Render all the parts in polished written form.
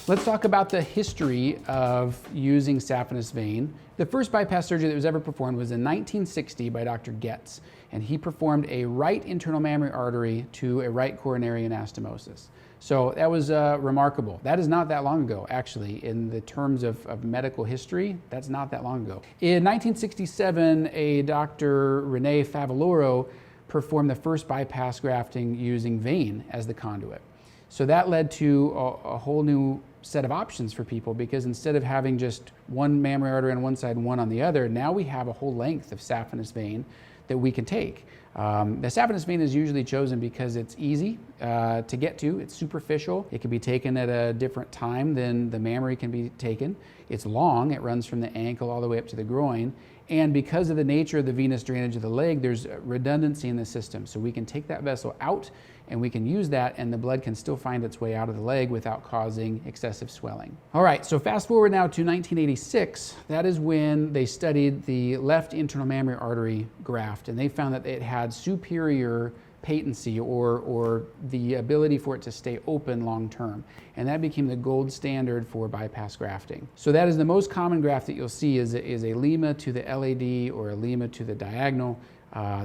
Let's talk about the history of using saphenous vein. The first bypass surgery that was ever performed was in 1960 by Dr. Getz, and he performed a right internal mammary artery to a right coronary anastomosis. So that was remarkable. That is not that long ago, actually, in the terms of medical history. That's not that long ago. In 1967, a Dr. Rene Favaloro performed the first bypass grafting using vein as the conduit. So that led to a whole new set of options for people, because instead of having just one mammary artery on one side and one on the other, now we have a whole length of saphenous vein that we can take. The saphenous vein is usually chosen because it's easy to get to, it's superficial, it can be taken at a different time than the mammary can be taken, it's long, it runs from the ankle all the way up to the groin, and because of the nature of the venous drainage of the leg, there's redundancy in the system. So we can take that vessel out and we can use that, and the blood can still find its way out of the leg without causing excessive swelling. All right, so fast forward now to 1986. That is when they studied the left internal mammary artery graft, and they found that it had superior patency, or the ability for it to stay open long term. And that became the gold standard for bypass grafting. So that is the most common graft that you'll see is a lima to the LAD or a lima to the diagonal.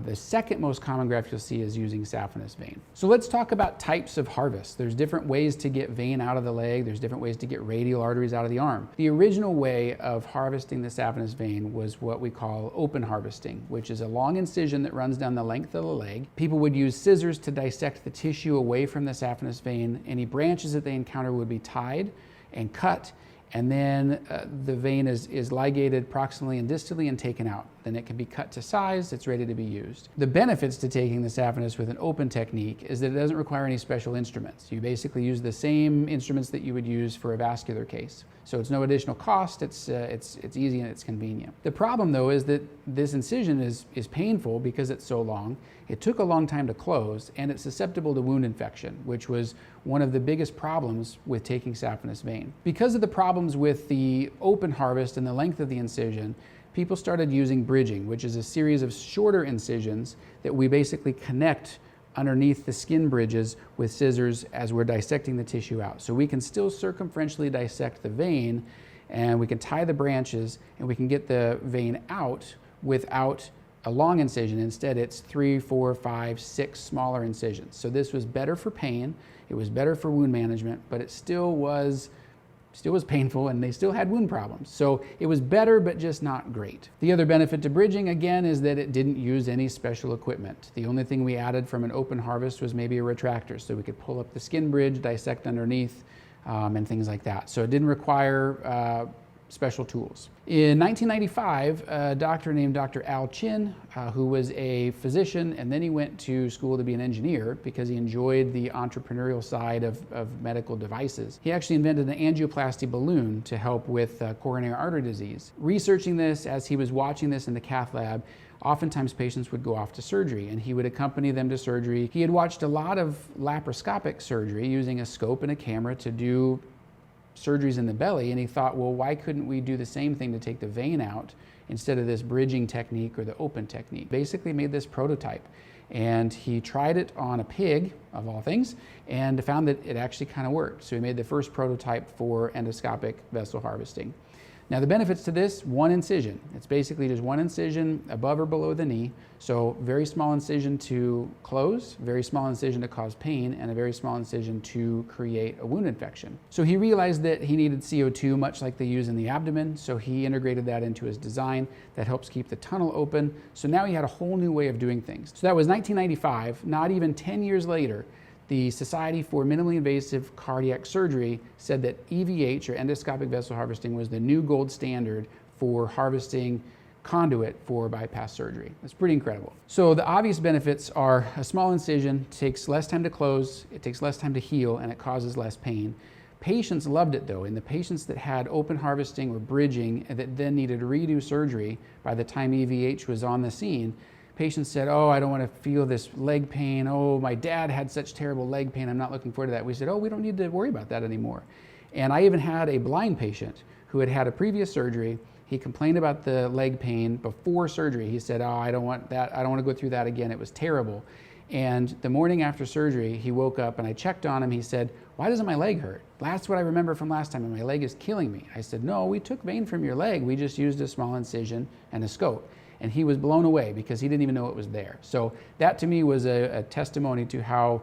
The second most common graft you'll see is using saphenous vein. So let's talk about types of harvest. There's different ways to get vein out of the leg. There's different ways to get radial arteries out of the arm. The original way of harvesting the saphenous vein was what we call open harvesting, which is a long incision that runs down the length of the leg. People would use scissors to dissect the tissue away from the saphenous vein. Any branches that they encounter would be tied and cut, and then the vein is ligated proximally and distally and taken out. Then it can be cut to size, it's ready to be used. The benefits to taking the saphenous with an open technique is that it doesn't require any special instruments. You basically use the same instruments that you would use for a vascular case. So it's no additional cost, it's easy and it's convenient. The problem though is that this incision is painful because it's so long. It took a long time to close, and it's susceptible to wound infection, which was one of the biggest problems with taking saphenous vein. Because of the problems with the open harvest and the length of the incision, people started using bridging, which is a series of shorter incisions that we basically connect underneath the skin bridges with scissors as we're dissecting the tissue out. So we can still circumferentially dissect the vein, and we can tie the branches, and we can get the vein out without a long incision. Instead, it's 3, 4, 5, 6 smaller incisions. So this was better for pain, it was better for wound management, but it still was painful, and they still had wound problems. So it was better, but just not great. The other benefit to bridging, again, is that it didn't use any special equipment. The only thing we added from an open harvest was maybe a retractor, so we could pull up the skin bridge, dissect underneath, and things like that. So it didn't require special tools. In 1995, a doctor named Dr. Al Chin, who was a physician, and then he went to school to be an engineer because he enjoyed the entrepreneurial side of medical devices. He actually invented an angioplasty balloon to help with coronary artery disease. Researching this, as he was watching this in the cath lab, oftentimes patients would go off to surgery, and he would accompany them to surgery. He had watched a lot of laparoscopic surgery using a scope and a camera to do surgeries in the belly, and he thought, well, why couldn't we do the same thing to take the vein out instead of this bridging technique or the open technique? Basically made this prototype, and he tried it on a pig, of all things, and found that it actually kind of worked. So he made the first prototype for endoscopic vessel harvesting. Now the benefits to this, one incision. It's basically just one incision above or below the knee. So very small incision to close, very small incision to cause pain, and a very small incision to create a wound infection. So he realized that he needed CO2 much like they use in the abdomen. So he integrated that into his design. That helps keep the tunnel open. So now he had a whole new way of doing things. So that was 1995, not even 10 years later. The Society for Minimally Invasive Cardiac Surgery said that EVH, or endoscopic vessel harvesting, was the new gold standard for harvesting conduit for bypass surgery. That's pretty incredible. So the obvious benefits are a small incision takes less time to close, it takes less time to heal, and it causes less pain. Patients loved it though, and the patients that had open harvesting or bridging and that then needed to redo surgery by the time EVH was on the scene, patients said, oh, I don't want to feel this leg pain. Oh, my dad had such terrible leg pain. I'm not looking forward to that. We said, oh, we don't need to worry about that anymore. And I even had a blind patient who had had a previous surgery. He complained about the leg pain before surgery. He said, oh, I don't want that. I don't want to go through that again. It was terrible. And the morning after surgery, he woke up and I checked on him. He said, why doesn't my leg hurt? That's what I remember from last time, and my leg is killing me. I said, no, we took vein from your leg. We just used a small incision and a scope. And he was blown away because he didn't even know it was there. So that to me was a testimony to how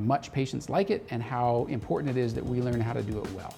much patients like it and how important it is that we learn how to do it well.